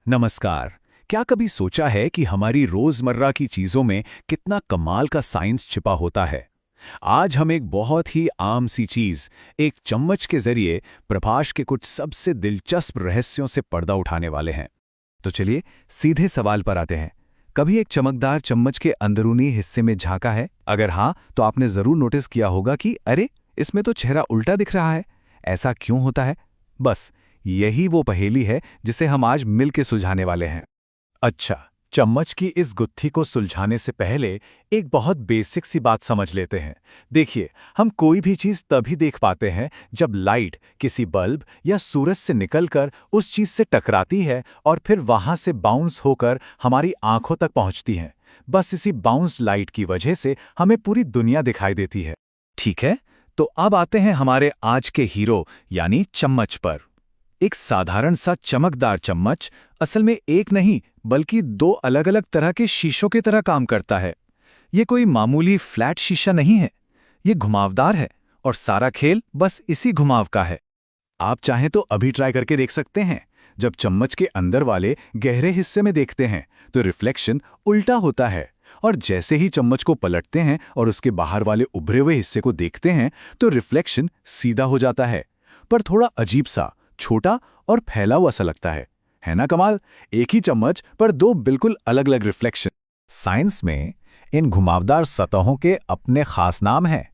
नमस्कार। क्या कभी सोचा है कि हमारी रोजमर्रा की चीजों में कितना कमाल का साइंस छिपा होता है? आज हम एक बहुत ही आम सी चीज, एक चम्मच के जरिए प्रभास के कुछ सबसे दिलचस्प रहस्यों से पर्दा उठाने वाले हैं। तो चलिए सीधे सवाल पर आते हैं। कभी एक चमकदार चम्मच के अंदरूनी हिस्से में झांका है? अगर हाँ, तो आपने जरूर नोटिस किया होगा कि अरे, इसमें तो चेहरा उल्टा दिख रहा है। ऐसा क्यों होता है? बस यही वो पहेली है जिसे हम आज मिलके सुलझाने वाले हैं। अच्छा, चम्मच की इस गुत्थी को सुलझाने से पहले एक बहुत बेसिक सी बात समझ लेते हैं। देखिए, हम कोई भी चीज तभी देख पाते हैं जब लाइट किसी बल्ब या सूरज से निकलकर उस चीज से टकराती है और फिर वहां से बाउंस होकर हमारी आंखों तक पहुंचती है। बस इसी बाउंस्ड लाइट की वजह से हमें पूरी दुनिया दिखाई देती है। ठीक है, तो अब आते हैं हमारे आज के हीरो यानी चम्मच पर। एक साधारण सा चमकदार चम्मच असल में एक नहीं बल्कि दो अलग अलग तरह के शीशों की तरह काम करता है। ये कोई मामूली फ्लैट शीशा नहीं है, ये घुमावदार है और सारा खेल बस इसी घुमाव का है। आप चाहें तो अभी ट्राई करके देख सकते हैं। जब चम्मच के अंदर वाले गहरे हिस्से में देखते हैं तो रिफ्लेक्शन उल्टा होता है, और जैसे ही चम्मच को पलटते हैं और उसके बाहर वाले उभरे हुए हिस्से को देखते हैं तो रिफ्लेक्शन सीधा हो जाता है, पर थोड़ा अजीब सा, छोटा और फैला हुआ सा लगता है ना कमाल? एक ही चम्मच पर दो बिल्कुल अलग अलग रिफ्लेक्शन। साइंस में इन घुमावदार सतहों के अपने खास नाम हैं।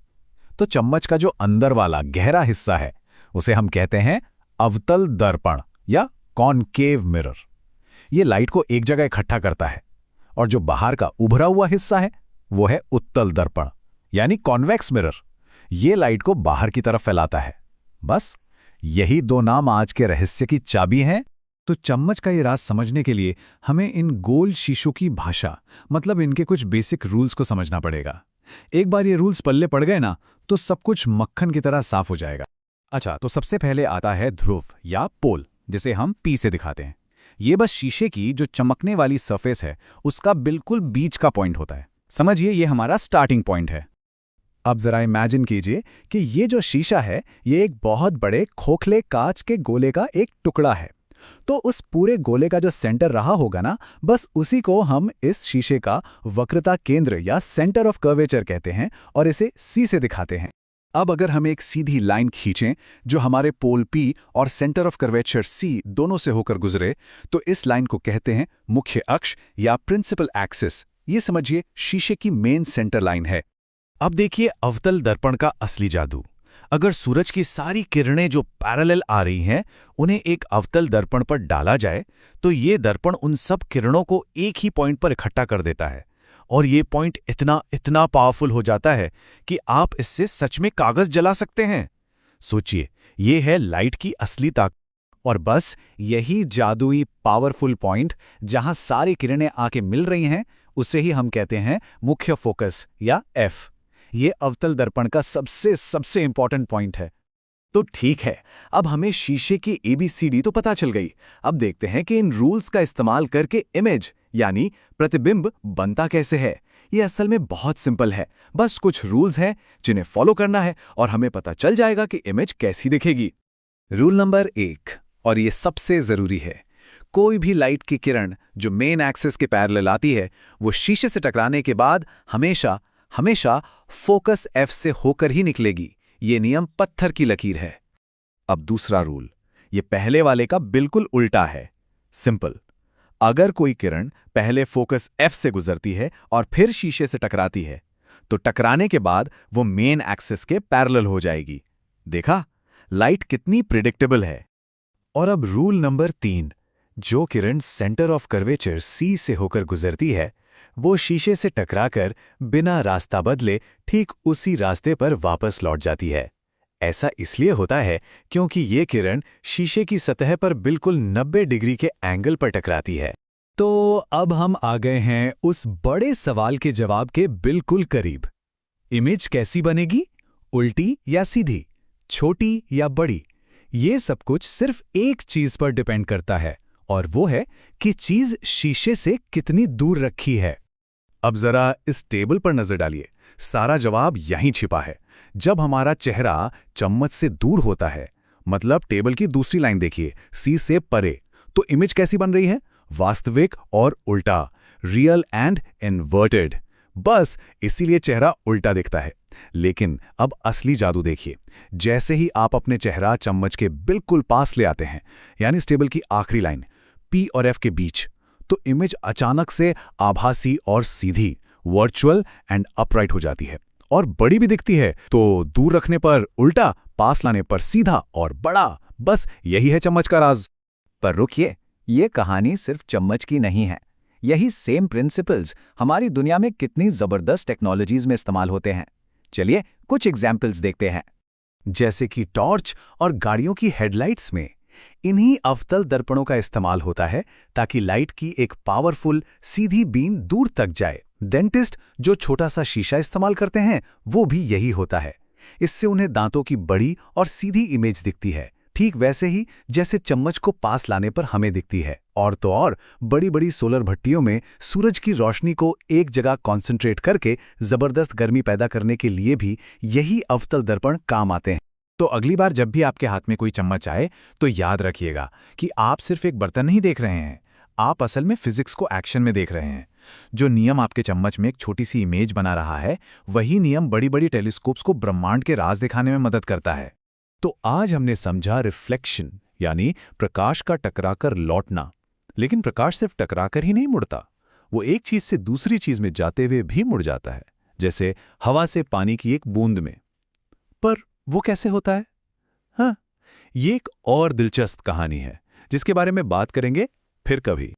तो चम्मच का जो अंदर वाला गहरा हिस्सा है उसे हम कहते हैं अवतल दर्पण या कॉनकेव मिरर। ये लाइट को एक जगह इकट्ठा करता है, और जो बाहर का उभरा हुआ हिस्सा है वो है उत्तल दर्पण यानी कॉन्वेक्स मिरर। ये लाइट को बाहर की तरफ फैलाता है। बस यही दो नाम आज के रहस्य की चाबी हैं। तो चम्मच का ये राज समझने के लिए हमें इन गोल शीशों की भाषा, मतलब इनके कुछ बेसिक रूल्स को समझना पड़ेगा। एक बार ये रूल्स पल्ले पड़ गए ना, तो सब कुछ मक्खन की तरह साफ हो जाएगा। अच्छा, तो सबसे पहले आता है ध्रुव या पोल, जिसे हम पी से दिखाते हैं। ये बस शीशे की जो चमकने वाली सरफेस है उसका बिल्कुल बीच का पॉइंट होता है। समझिए, ये हमारा स्टार्टिंग पॉइंट है। अब जरा इमेजिन कीजिए कि ये जो शीशा है ये एक बहुत बड़े खोखले कांच के गोले का एक टुकड़ा है। तो उस पूरे गोले का जो सेंटर रहा होगा ना, बस उसी को हम इस शीशे का वक्रता केंद्र या सेंटर ऑफ कर्वेचर कहते हैं, और इसे सी से दिखाते हैं। अब अगर हम एक सीधी लाइन खींचें जो हमारे पोल पी और सेंटर ऑफ कर्वेचर सी दोनों से होकर गुजरे, तो इस लाइन को कहते हैं मुख्य अक्ष या प्रिंसिपल एक्सिस। ये समझिए शीशे की मेन सेंटर लाइन है। अब देखिए अवतल दर्पण का असली जादू। अगर सूरज की सारी किरणें जो पैरेलल आ रही हैं उन्हें एक अवतल दर्पण पर डाला जाए तो ये दर्पण उन सब किरणों को एक ही पॉइंट पर इकट्ठा कर देता है, और ये पॉइंट इतना इतना पावरफुल हो जाता है कि आप इससे सच में कागज जला सकते हैं। सोचिए, ये है लाइट की असली ताकत। और बस यही जादुई पावरफुल पॉइंट जहां सारी किरणें आके मिल रही हैं, उसे ही हम कहते हैं मुख्य फोकस या एफ। ये अवतल दर्पण का सबसे सबसे इंपॉर्टेंट पॉइंट है। तो ठीक है, अब हमें शीशे की ABCD तो पता चल गई। अब देखते हैं कि इन रूल्स का इस्तेमाल करके इमेज यानी प्रतिबिंब बनता कैसे है। ये असल में बहुत सिंपल है। बस कुछ रूल्स हैं जिन्हें फॉलो करना है और हमें पता चल जाएगा कि इमेज कैसी दिखेगी। रूल नंबर 1, और ये सबसे जरूरी है, कोई भी लाइट की किरण जो मेन एक्सिस के पैरेलल आती है वो शीशे से टकराने के बाद हमेशा हमेशा फोकस F से होकर ही निकलेगी। ये नियम पत्थर की लकीर है। अब दूसरा रूल, ये पहले वाले का बिल्कुल उल्टा है। सिंपल, अगर कोई किरण पहले फोकस F से गुजरती है और फिर शीशे से टकराती है तो टकराने के बाद वो मेन एक्सिस के पैरेलल हो जाएगी। देखा, लाइट कितनी प्रिडिक्टेबल है। और अब रूल नंबर 3, जो किरण सेंटर ऑफ कर्वेचर C से होकर गुजरती है वो शीशे से टकराकर बिना रास्ता बदले ठीक उसी रास्ते पर वापस लौट जाती है। ऐसा इसलिए होता है क्योंकि ये किरण शीशे की सतह पर बिल्कुल 90 डिग्री के एंगल पर टकराती है। तो अब हम आ गए हैं उस बड़े सवाल के जवाब के बिल्कुल करीब। इमेज कैसी बनेगी? उल्टी या सीधी? छोटी या बड़ी? ये सब कुछ सिर्फ एक चीज पर डिपेंड करता है, और वो है कि चीज शीशे से कितनी दूर रखी है। अब जरा इस टेबल पर नजर डालिए, सारा जवाब यहीं छिपा है। जब हमारा चेहरा चम्मच से दूर होता है, मतलब टेबल की दूसरी लाइन देखिए, C से परे, तो इमेज कैसी बन रही है? वास्तविक और उल्टा, रियल एंड इन्वर्टेड। बस इसीलिए चेहरा उल्टा दिखता है। लेकिन अब असली जादू देखिए। जैसे ही आप अपने चेहरा चम्मच के बिल्कुल पास ले आते हैं, यानी इस टेबल की आखिरी लाइन P और F के बीच, तो इमेज अचानक से आभासी और सीधी, वर्चुअल एंड अपराइट हो जाती है और बड़ी भी दिखती है। तो दूर रखने पर उल्टा, पास लाने पर सीधा और बड़ा। बस यही है चम्मच का राज। पर रुकिए, ये कहानी सिर्फ चम्मच की नहीं है। यही सेम प्रिंसिपल्स हमारी दुनिया में कितनी जबरदस्त टेक्नोलॉजीज में इस्तेमाल होते हैं। चलिए कुछ एग्जाम्पल्स देखते हैं। जैसे कि टॉर्च और गाड़ियों की हेडलाइट्स में इन्हीं अवतल दर्पणों का इस्तेमाल होता है ताकि लाइट की एक पावरफुल सीधी बीम दूर तक जाए। डेंटिस्ट जो छोटा सा शीशा इस्तेमाल करते हैं वो भी यही होता है। इससे उन्हें दांतों की बड़ी और सीधी इमेज दिखती है, ठीक वैसे ही जैसे चम्मच को पास लाने पर हमें दिखती है। और तो और बड़ी बड़ी सोलर भट्टियों में सूरज की रोशनी को एक जगह कॉन्सेंट्रेट करके जबरदस्त गर्मी पैदा करने के लिए भी यही अवतल दर्पण काम आते हैं। तो अगली बार जब भी आपके हाथ में कोई चम्मच आए तो याद रखिएगा कि आप सिर्फ एक बर्तन नहीं देख रहे हैं, आप असल में फिजिक्स को एक्शन में देख रहे हैं। जो नियम आपके चम्मच में एक छोटी सी इमेज बना रहा है, वही नियम बड़ी बड़ी टेलीस्कोप्स को ब्रह्मांड के राज दिखाने में मदद करता है। तो आज हमने समझा रिफ्लेक्शन, यानी प्रकाश का टकराकर लौटना। लेकिन प्रकाश सिर्फ टकराकर ही नहीं मुड़ता, वो एक चीज से दूसरी चीज में जाते हुए भी मुड़ जाता है, जैसे हवा से पानी की एक बूंद में। पर वो कैसे होता है? हाँ, ये एक और दिलचस्प कहानी है जिसके बारे में बात करेंगे फिर कभी।